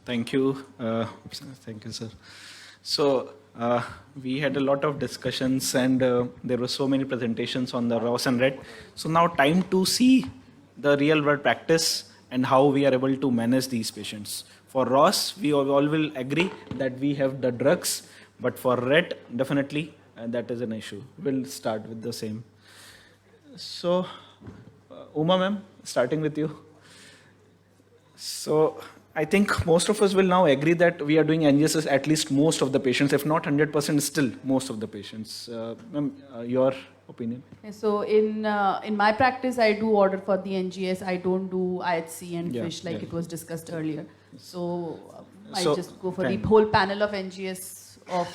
Thank you. Thank you, sir. So we had a lot of discussions and there were so many presentations on the ROS and RET. So now time to see the real world practice and how we are able to manage these patients. For ROS, we all will agree that we have the drugs, but for RET, definitely that is an issue. We'll start with the same. So, Uma ma'am, starting with you. So I think most of us will now agree that we are doing NGSs at least most of the patients, if not 100%, still most of the patients. Ma'am, your opinion? So in my practice, I do order for the NGS. I don't do IHC and fish like it was discussed earlier. So I just go for the whole panel of NGS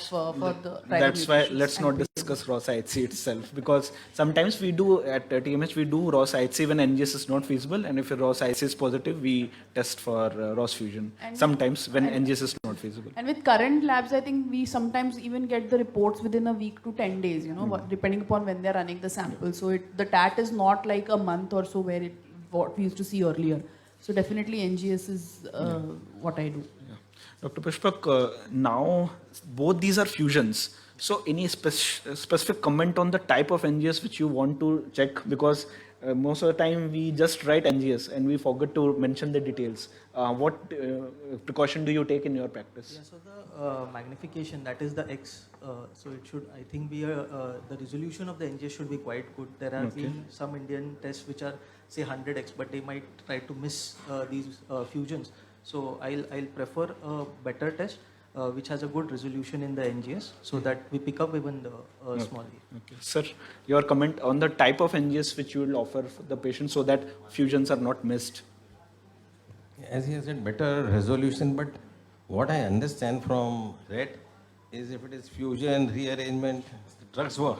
for the that's why let's not discuss ROS IHC itself, because sometimes we do at TMH we do ROS IHC when NGS is not feasible, and if ROS IHC is positive we test for ROS fusion sometimes when NGS is not feasible. And with current labs, I think we sometimes even get the reports within a week to 10 days, depending upon when they're running the sample. So the TAT is not like a month or so where what we used to see earlier. So definitely NGS is what I do. Dr. Pushpak, now both these are fusions. So any specific comment on the type of NGS which you want to check? Because most of the time we just write NGS and we forget to mention the details. What precaution do you take in your practice? Yeah, so the magnification, that is the X. So it should, I think, be the resolution of the NGS should be quite good. There have been some Indian tests which are, say, 100X, but they might try to miss these fusions. So I'll prefer a better test which has a good resolution in the NGS, so that we pick up even the small A. Okay. Sir, your comment on the type of NGS which you will offer for the patient so that fusions are not missed. As he has said, better resolution, but what I understand from RET is if it is fusion, rearrangement, the drugs work.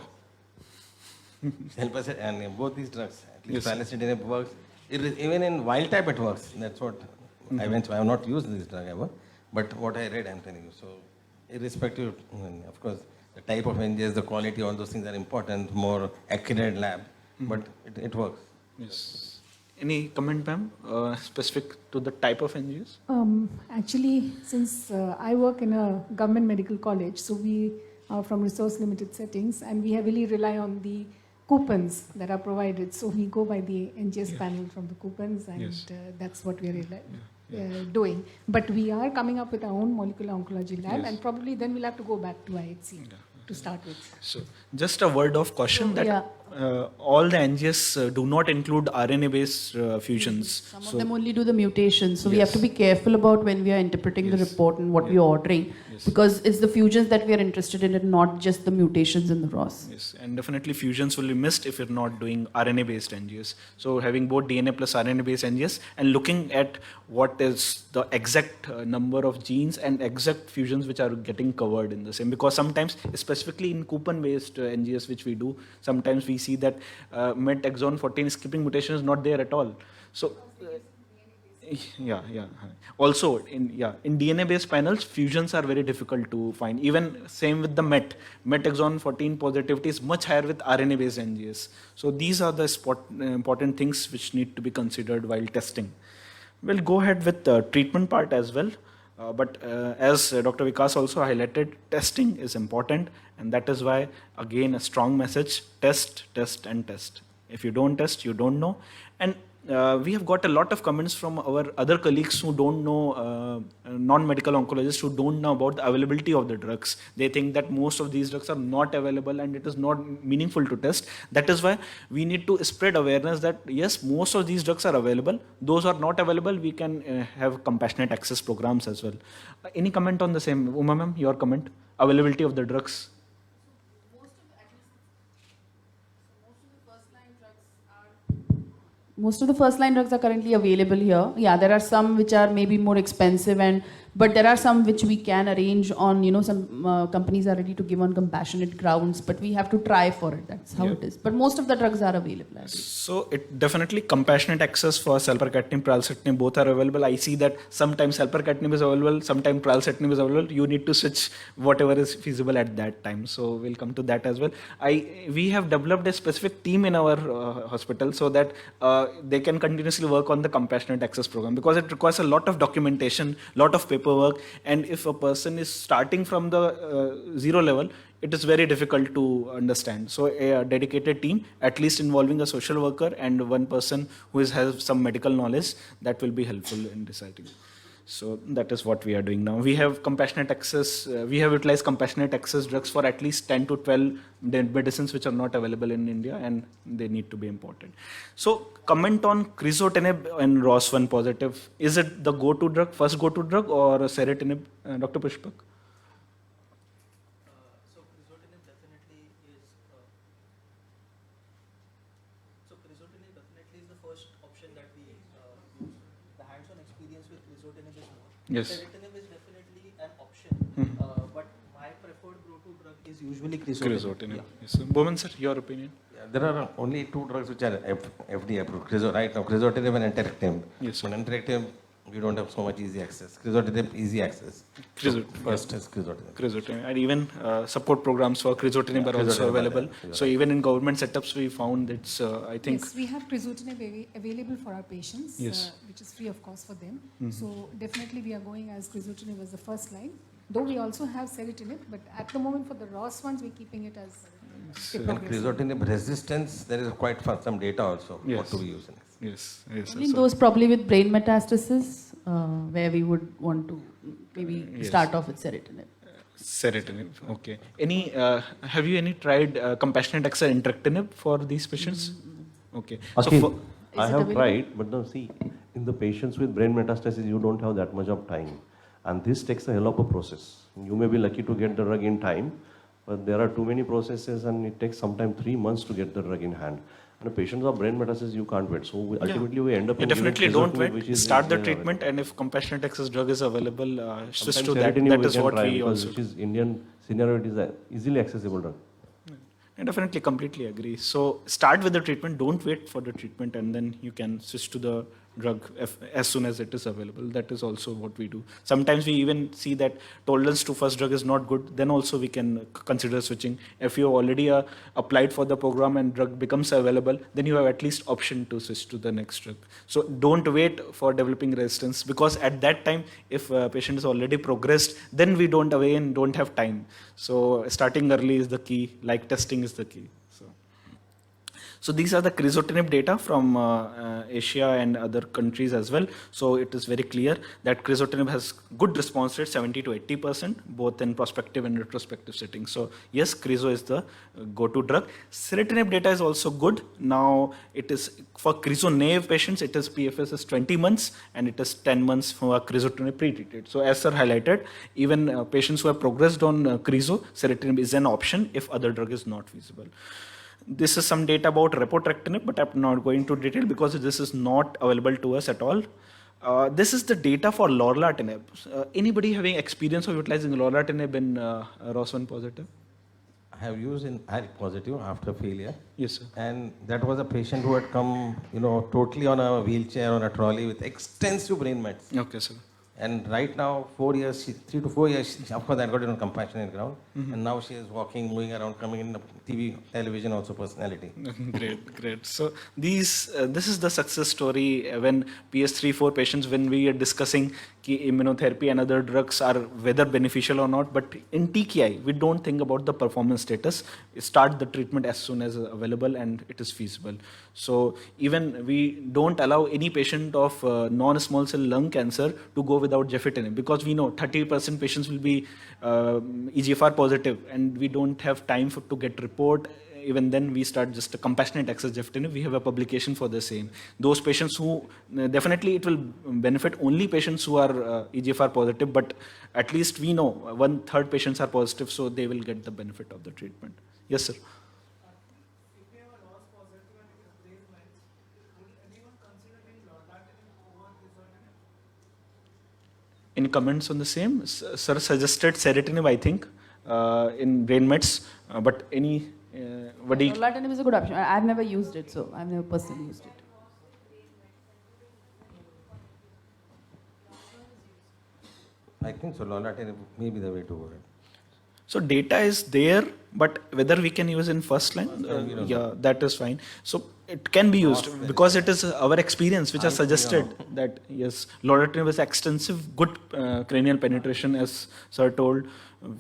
Help us, and both these drugs, at least Palacetinib works. Even in wild type it works. That's what I have not used this drug ever, but what I read, I'm telling you. So, irrespective, of course, the type of NGS, the quality, all those things are important, more accurate lab, but it works. Yes. Any comment, ma'am, specific to the type of NGS? Actually, since I work in a government medical college, so we are from resource limited settings, and we heavily rely on the coupons that are provided. So we go by the NGS panel from the coupons, and that's what we are doing. But we are coming up with our own molecular oncology lab, and probably then we'll have to go back to IHC to start with. So just a word of caution that all the NGS do not include RNA-based fusions. Some of them only do the mutations. So we have to be careful about when we are interpreting the report and what we are ordering, because it's the fusions that we are interested in and not just the mutations in the ROS. Yes, and definitely fusions will be missed if you're not doing RNA-based NGS. So having both DNA plus RNA-based NGS and looking at what is the exact number of genes and exact fusions which are getting covered in the same. Because sometimes, specifically in coupon-based NGS which we do, sometimes we see that MET exon 14 skipping mutation is not there at all. So also in DNA-based panels, fusions are very difficult to find. Even same with the MET exon 14 positivity is much higher with RNA-based NGS. So these are the important things which need to be considered while testing. We'll go ahead with the treatment part as well. But as Dr. Vikas also highlighted, testing is important, and that is why, again, a strong message: test, test, and test. If you don't test, you don't know. And we have got a lot of comments from our other colleagues who don't know, non-medical oncologists who don't know about the availability of the drugs. They think that most of these drugs are not available and it is not meaningful to test. That is why we need to spread awareness that yes, most of these drugs are available. Those are not available, we can have compassionate access programs as well. Any comment on the same? Uma ma'am, your comment? Availability of the drugs? Most of the first-line drugs are currently available here. Yeah, there are some which are maybe more expensive, but there are some which we can arrange on, some companies are ready to give on compassionate grounds, but we have to try for it. That's how it is. But most of the drugs are available. So it definitely compassionate access for Sulfur, Catnip, Pralsetinib, both are available. I see that sometimes Sulfur, Catnip is available, sometimes Pralsetinib is available. You need to switch whatever is feasible at that time. So we'll come to that as well. We have developed a specific team in our hospital so that they can continuously work on the compassionate access program, because it requires a lot of documentation, lot of paperwork, and if a person is starting from the zero level, it is very difficult to understand. So a dedicated team, at least involving a social worker and one person who has some medical knowledge, that will be helpful in deciding. So that is what we are doing now. We have compassionate access. We have utilized compassionate access drugs for at least 10 to 12 medicines which are not available in India, and they need to be imported. So comment on crizotinib and ROS1 positive. Is it the go-to drug, first go-to drug, or ceritinib, Dr. Pushpak? So crizotinib definitely is. So crizotinib definitely is the first option that we use. The hands-on experience with crizotinib is more. Yes. Ceritinib is definitely an option, but my preferred go-to drug is usually crizotinib. Crizotinib. Yeah. Yes. Bowman sir, your opinion? Yeah, there are only two drugs which are FDA approved. Right now, crizotinib and enterictinib. Yes, sir. But enterictinib, we don't have so much easy access. Crizotinib, easy access. So Crizotinib, first is crizotinib. Crizotinib, and even support programs for crizotinib are also crizotinib are available. there. So even in government setups, we found it's I think Yes, we have crizotinib available for our patients, Yes. which is free of cost for them. So definitely we are going as crizotinib as the first line. Though we also have ceritinib, but at the moment for the ROS ones, we're keeping it as And crizotinib resistance, there is quite some data also. What Yes. to be using. yes, yes. Only so- those probably with brain metastasis, where we would want to maybe Yes. start off with ceritinib. Ceritinib. Okay. Any? Have you tried compassionate access entrectinib for these patients? Okay. Akhil, for, Is I it have available? tried, but now see, in the patients with brain metastasis, you don't have that much of time. And this takes a hell of a process. You may be lucky to get the drug in time, but there are too many processes and it takes sometimes 3 months to get the drug in hand. And the patients of brain metastasis, you can't wait. So ultimately we end up you in giving definitely don't crizotinib, wait. which is Start the easily treatment, and if compassionate access drug is available, switch Sometimes to that. ceritinib That we is can what try we because also. which is Indian scenario, it is a easily accessible drug. I definitely completely agree. So start with the treatment. Don't wait for the treatment, and then you can switch to the drug as soon as it is available. That is also what we do. Sometimes we even see that tolerance to first drug is not good. Then also we can consider switching. If you already applied for the program and drug becomes available, then you have at least option to switch to the next drug. So don't wait for developing resistance, because at that time, if a patient is already progressed, then we don't have time. So starting early is the key. Like testing is the key. So these are the crizotinib data from Asia and other countries as well. So it is very clear that crizotinib has good response rate, 70 to 80%, both in prospective and retrospective settings. So yes, crizo is the go-to drug. Ceritinib data is also good. Now it is for crizo-naive patients, it is PFS is 20 months and it is 10 months for crizotinib pre-treated. So as sir highlighted, even patients who have progressed on crizo, ceritinib is an option if other drug is not feasible. This is some data about repotrectinib, but I'm not going to detail because this is not available to us at all. This is the data for lorlatinib. Anybody having experience of utilizing lorlatinib in ROS1 positive? I have used in RET positive after failure. Yes, sir. And that was a patient who had come, totally on a wheelchair, on a trolley with extensive brain mets. Okay, sir. And right now, 4 years, 3 to 4 years, of course, I got it on compassionate ground. And now she is walking, moving around, coming in the TV, television, also personality. Great. So this is the success story when PS3-4 patients, when we are discussing immunotherapy and other drugs are whether beneficial or not. But in TKI, we don't think about the performance status. We start the treatment as soon as available and it is feasible. So even we don't allow any patient of non-small cell lung cancer to go without gefitinib, because we know 30% patients will be EGFR positive and we don't have time to get report. Even then we start just a compassionate access gefitinib. We have a publication for the same. Those patients who definitely it will benefit only patients who are EGFR positive, but at least we know 1/3 patients are positive, so they will get the benefit of the treatment. Yes, sir. Any comments on the same? Sir suggested ceritinib, I think, in brain mets, but any what do you? Lorlatinib is a good option. I've never used it, so I've never personally used it. I think so, lorlatinib may be the way to go. So data is there, but whether we can use in first line, yeah, that is fine. So it can be used because it is our experience which has suggested that yes, lorlatinib has extensive good cranial penetration, as sir told,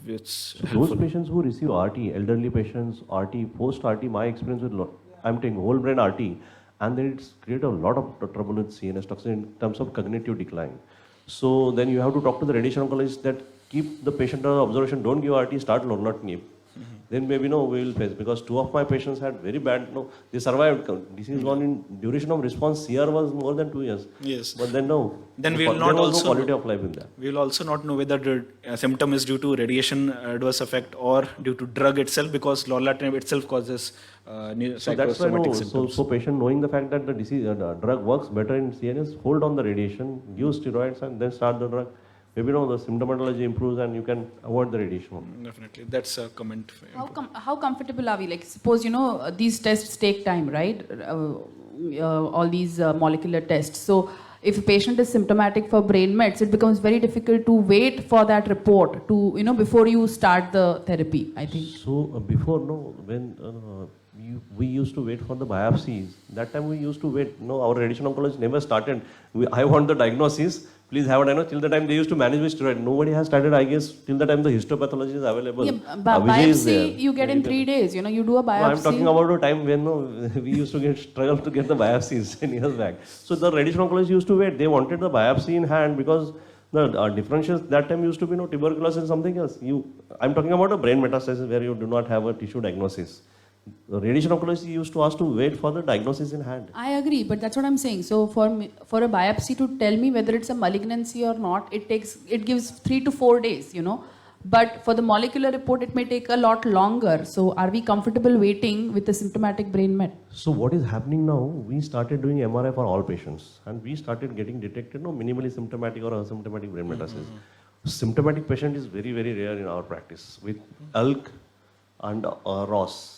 which Those patients who receive RT, elderly patients, RT, post-RT, my experience with, I'm taking whole brain RT, and then it's created a lot of trouble with CNS toxin in terms of cognitive decline. So then you have to talk to the radiation oncologist that keep the patient under observation, don't give RT, start lorlatinib. Then maybe no, we will face, because two of my patients had very bad, no, they survived. Disease one in duration of response, CR was more than 2 years. yes. But then no. Then we will there not was also no quality of life in that. we will also not know whether the symptom is due to radiation adverse effect or due to drug itself, because lorlatinib itself causes So that's why psychosomatic no, symptoms. so patient knowing the fact that the disease drug works better in CNS, hold on the radiation, give steroids and then start the drug. Maybe no, the symptomatology improves and you can avoid the radiation. Definitely, that's a comment. How comfortable are we? Like, suppose, these tests take time, right? All these molecular tests. So, if a patient is symptomatic for brain mets, it becomes very difficult to wait for that report to, before you start the therapy, I think. So before, no, when we used to wait for the biopsies, that time we used to wait. No, our radiation oncologist never started. I want the diagnosis. Please have a diagnosis. Till the time they used to manage with steroid. Nobody has started, I guess, till the time the histopathology is available. Yeah, Vijay is there. biopsy you get in 3 days. You do a biopsy. No, I'm talking about a time when we used to struggle to get the biopsies 10 years back. So the radiation oncologist used to wait. They wanted the biopsy in hand because the differentials that time used to be tuberculosis and something else. I'm talking about a brain metastasis where you do not have a tissue diagnosis. The radiation oncologist used to ask to wait for the diagnosis in hand. I agree, but that's what I'm saying. So for a biopsy to tell me whether it's a malignancy or not, it gives 3 to 4 days, But for the molecular report, it may take a lot longer. So are we comfortable waiting with a symptomatic brain met? So what is happening now, we started doing MRI for all patients and we started getting detected minimally symptomatic or asymptomatic brain metastasis. Symptomatic patient is very, very rare in our practice with ALK and ROS.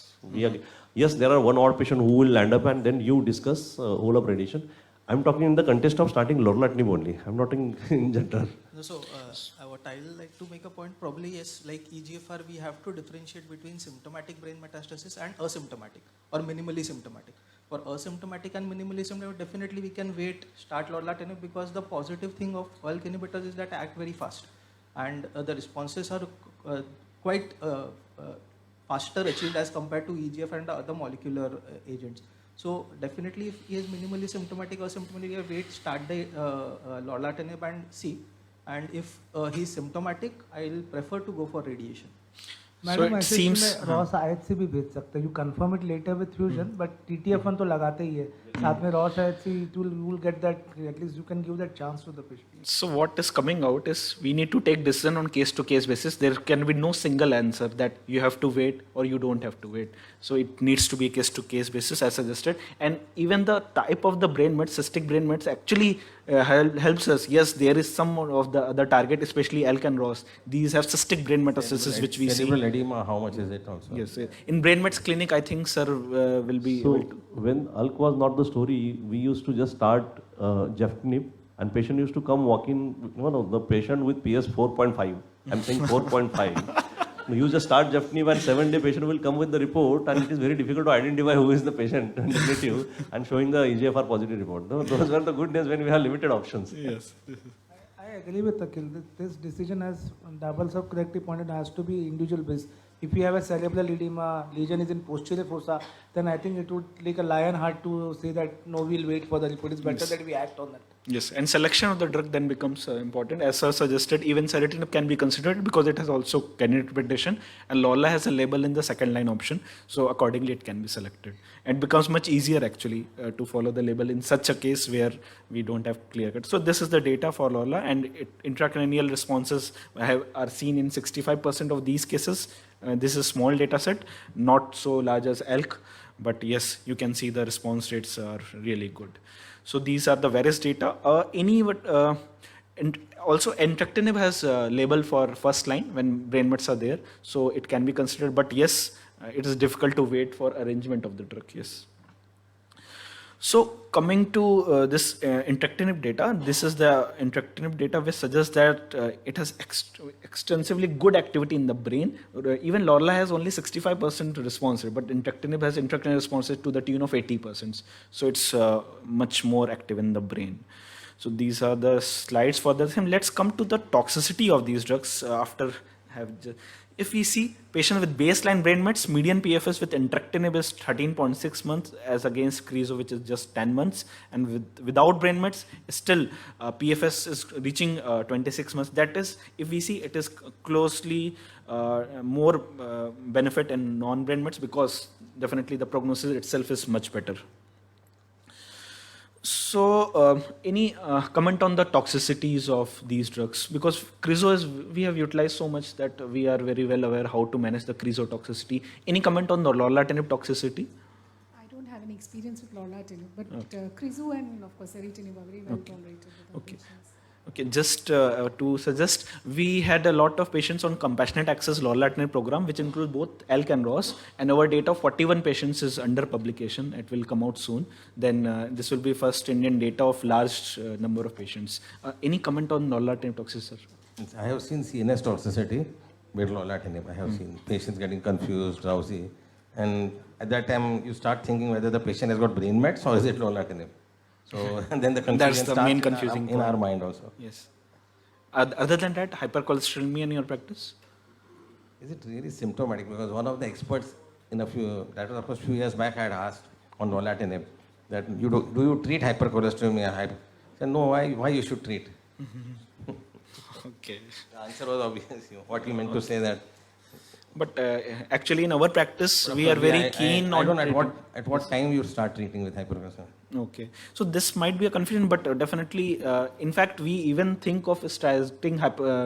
Yes, there are one odd patient who will land up and then you discuss whole of radiation. I'm talking in the context of starting lorlatinib only. I'm not in general. So, what I will like to make a point, probably yes, like EGFR, we have to differentiate between symptomatic brain metastasis and asymptomatic or minimally symptomatic. For asymptomatic and minimally symptomatic, definitely we can wait, start lorlatinib, because the positive thing of ALK inhibitors is that act very fast and the responses are quite faster achieved as compared to EGFR and the other molecular agents. So definitely if he is minimally symptomatic or symptomatic, wait, start the lorlatinib and see. And if he is symptomatic, I will prefer to go for radiation. Madam it ऐसे seems इसमें Ross आयत से भी भेज सकते हैं. You confirm it later with fusion, but TTF1 तो लगाते ही है साथ में रॉस आयत से. You will get that, at least you can give that chance to the patient. So what is coming out is we need to take decision on case to case basis. There can be no single answer that you have to wait or you don't have to wait. So it needs to be case to case basis as suggested. And even the type of the brain mets, cystic brain mets, actually helps us. Yes, there is some of the other target, especially ALK and ROS. These have cystic brain metastasis, which we see. Cerebral edema, how much is it also? Yes, in brain mets clinic, I think sir will be So able to. when ALK was not the story, we used to just start Catnip and patient used to come walk in, the patient with PS 4.5. I'm saying 4.5. You just start Catnip and 7-day patient will come with the report and it is very difficult to identify who is the patient relative and showing the EGFR positive report. No, those were the good days when we have limited options. Yes. I agree with Akhil. This decision, as doubles of correctly pointed, has to be individual based. If you have a cerebral edema, lesion is in posterior fossa, then I think it would take a lion heart to say that no, we'll wait for the report. It's better that we act on that. Yes, and selection of the drug then becomes important. As sir suggested, even serotinib can be considered because it has also candidate interpretation, and Lola has a label in the second line option, so accordingly it can be selected. And it becomes much easier actually to follow the label in such a case where we don't have clear cut. So this is the data for Lola, and intracranial responses are seen in 65% of these cases. This is a small data set, not so large as ALK, but yes, you can see the response rates are really good. So these are the various data. And also entrectinib has a label for first line when brain mets are there, so it can be considered. But yes, it is difficult to wait for arrangement of the drug. Yes. So coming to this entrectinib data, this is the entrectinib data which suggests that it has extensively good activity in the brain. Even Lorla has only 65% response rate, but entrectinib has entrectinib responses to the tune of 80%. So it's much more active in the brain. So these are the slides for the same. Let's come to the toxicity of these drugs after if we see patients with baseline brain mets, median PFS with entrectinib is 13.6 months as against Crizo, which is just 10 months. And without brain mets, still PFS is reaching 26 months. That is, if we see, it is closely more benefit in non-brain mets because definitely the prognosis itself is much better. So, any comment on the toxicities of these drugs? Because Crizo we have utilized so much that we are very well aware how to manage the Crizo toxicity. Any comment on the lorlatinib toxicity? I don't have any experience with lorlatinib, but Crizo and of course eritinib are very well tolerated with our patients. Okay, just to suggest, we had a lot of patients on compassionate access lorlatinib program, which includes both ALK and ROS, and our data of 41 patients is under publication. It will come out soon. Then this will be first Indian data of large number of patients. Any comment on lorlatinib toxicity, sir? I have seen CNS toxicity with lorlatinib. I have seen patients getting confused, drowsy, and at that time you start thinking whether the patient has got brain mets or is it lorlatinib. So and then the confusion That's the starts main confusing in our mind also. Yes. Other than that, hypercholesterolemia in your practice? Is it really symptomatic? Because one of the experts that was of course few years back, I had asked on lorlatinib that do you treat hypercholesterolemia? I said no. Why you should treat? Okay. The answer was obvious. What you meant to say that. But actually, in our practice, we are very keen on. I don't know at what time you start treating with hypercholesterolemia. Okay, so this might be a confusion, but definitely, in fact, we even think of starting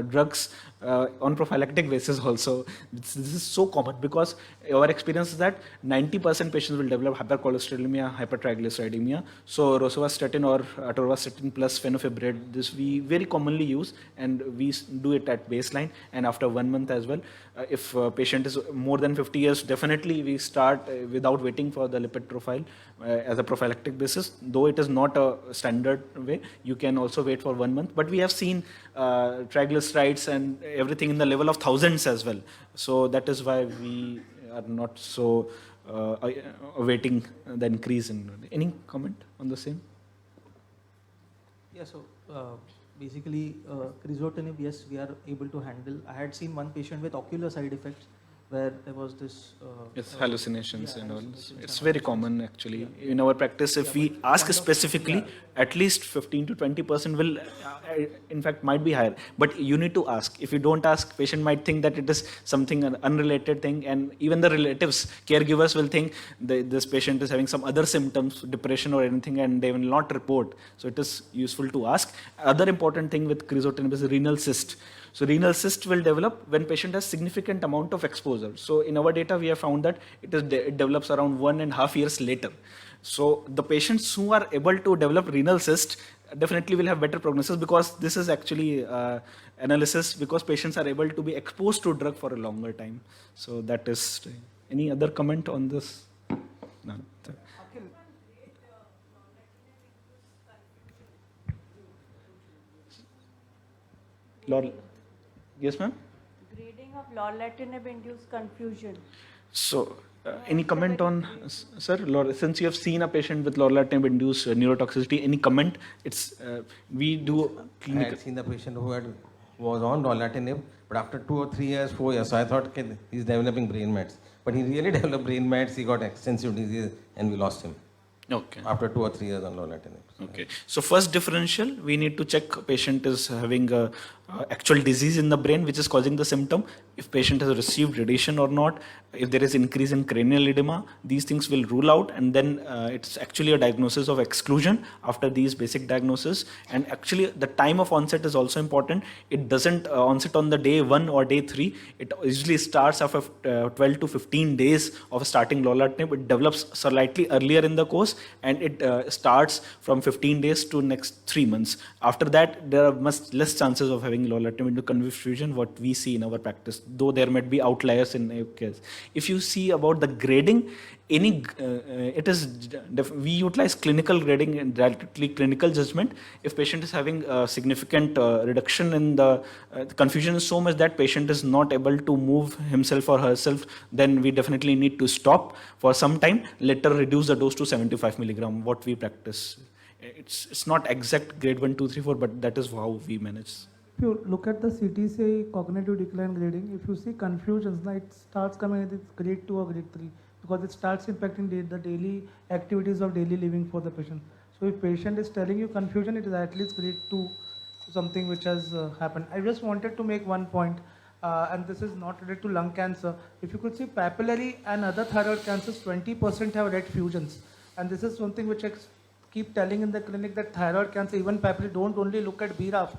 drugs on prophylactic basis also. This is so common because our experience is that 90% patients will develop hypercholesterolemia, hypertriglyceridemia. So rosuvastatin or atorvastatin plus fenofibrate, this we very commonly use, and we do it at baseline and after 1 month as well. If a patient is more than 50 years, definitely we start without waiting for the lipid profile as a prophylactic basis. Though it is not a standard way, you can also wait for 1 month. But we have seen triglycerides and everything in the level of thousands as well. So that is why we are not so awaiting the increase in. Any comment on the same? Yeah, so basically, crizotinib, yes, we are able to handle. I had seen one patient with ocular side effects where there was this... hallucinations and all. It's very common actually. In our practice, if we ask specifically, at least 15 to 20% will, in fact, might be higher. But you need to ask. If you don't ask, patient might think that it is something, an unrelated thing, and even the relatives, caregivers will think this patient is having some other symptoms, depression or anything, and they will not report. So it is useful to ask. Other important thing with crizotinib is renal cyst. So renal cyst will develop when patient has significant amount of exposure. So in our data, we have found that it develops around 1.5 years later. So the patients who are able to develop renal cyst definitely will have better prognosis because this is actually analysis because patients are able to be exposed to drug for a longer time. So that is. Any other comment on this? No. Yes, ma'am? Grading of lorlatinib induced confusion. So, any comment on, sir, since you have seen a patient with lorlatinib induced neurotoxicity, any comment? It's, we do clinical. I had seen the patient who was on lorlatinib, but after 2 or 3 years, 4 years, so I thought, okay, he's developing brain mets. But he really developed brain mets, he got extensive disease, and we lost him. Okay. After 2 or 3 years on lorlatinib. Okay. So first differential, we need to check patient is having a actual disease in the brain which is causing the symptom. If patient has received radiation or not, if there is increase in cranial edema, these things will rule out, and then it's actually a diagnosis of exclusion after these basic diagnosis. And actually the time of onset is also important. It doesn't onset on the day 1 or day 3. It usually starts after 12 to 15 days of starting lorlatinib. It develops slightly earlier in the course, course, and it starts from 15 days to next 3 months. After that, there are much less chances of having lorlatinib into confusion, what we see in our practice, though there might be outliers in a case. If you see about the grading, it is we utilize clinical grading and directly clinical judgment. If patient is having a significant reduction in the confusion is so much that patient is not able to move himself or herself, then we definitely need to stop for some time, later reduce the dose to 75 milligram, what we practice. It's not exact grade 1, 2, 3, 4, but that is how we manage. If you look at the CTC cognitive decline grading, if you see confusions, it starts coming at grade 2 or grade 3, because it starts impacting the daily activities of daily living for the patient. So if patient is telling you confusion, it is at least grade 2, something which has happened. I just wanted to make one point, and this is not related to lung cancer. If you could see papillary and other thyroid cancers, 20% have RET fusions. And this is something which I keep telling in the clinic, that thyroid cancer, even papillary, don't only look at BRAF.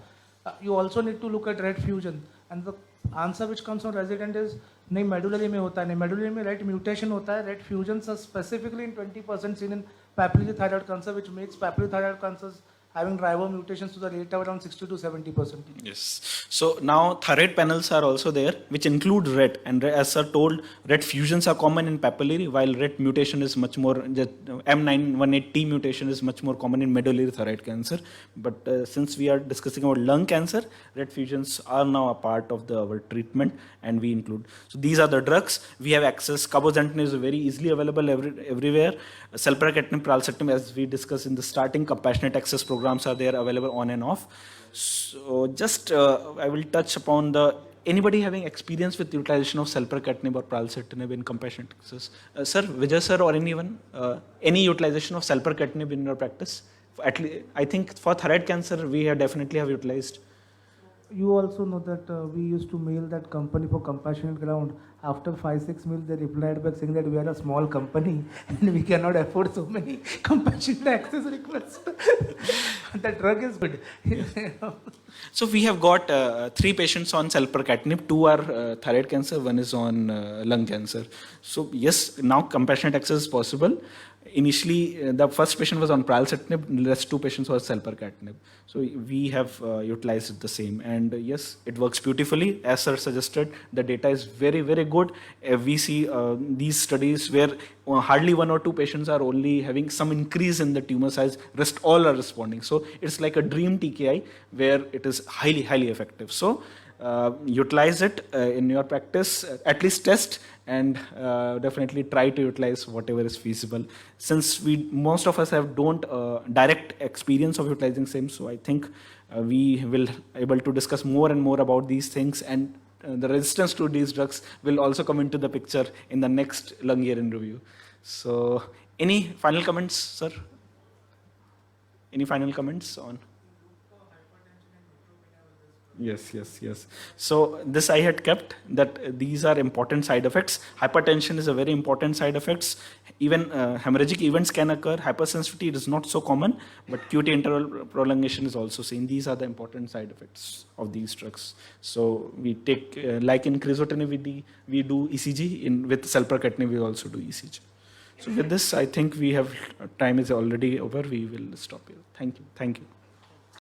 You also need to look at RET fusion. And the answer which comes from resident is, नहीं medullary में होता है, नहीं medullary में RET mutation होता है. RET fusions are specifically in 20% seen in papillary thyroid cancer, which makes papillary thyroid cancers having driver mutations to the rate of around 60 to 70%. Yes. So now thyroid panels are also there, which include RET. And as sir told, RET fusions are common in papillary, while RET mutation is much more, M918T mutation is much more common in medullary thyroid cancer. But since we are discussing about lung cancer, RET fusions are now a part of our treatment, and we include. So these are the drugs. We have access. Cabozantinib is very easily available everywhere. Sulfur, Catnip, Pralsetinib, as we discussed in the starting, compassionate access programs are there available on and off. So just I will touch upon anybody having experience with utilization of Sulfur, Catnip or Pralsetinib in compassionate access. Sir, Vijay sir or anyone, any utilization of Sulfur, Catnip in your practice? At least, I think for thyroid cancer, we have definitely utilized. You also know that we used to mail that company for compassionate ground. After 5-6 mails, they replied back saying that we are a small company and we cannot afford so many compassionate access requests. The drug is good. So we have got 3 patients on Sulfur Catnip, 2 are thyroid cancer, 1 is on lung cancer. So yes, now compassionate access is possible. Initially, the first patient was on Pralsetinib, the rest 2 patients were Sulfur Catnip. So we have utilized it the same, and yes, it works beautifully. As sir suggested, the data is very, very good. We see these studies where hardly 1 or 2 patients are only having some increase in the tumor size, rest all are responding. So it's like a dream TKI where it is highly, highly effective. So utilize it in your practice, at least test, and definitely try to utilize whatever is feasible. Since most of us don't direct experience of utilizing same, so I think we will able to discuss more and more about these things, and the resistance to these drugs will also come into the picture in the next lung year in review. So any final comments, sir? Any final comments on? Yes. So this I had kept, that these are important side effects. Hypertension is a very important side effects. Even hemorrhagic events can occur. Hypersensitivity is not so common, but QT interval prolongation is also seen. These are the important side effects of these drugs. So we take, like in crizotinib, we do ECG. With Sulfur Catnip, we also do ECG. So with this, I think we have, time is already over. We will stop here. Thank you.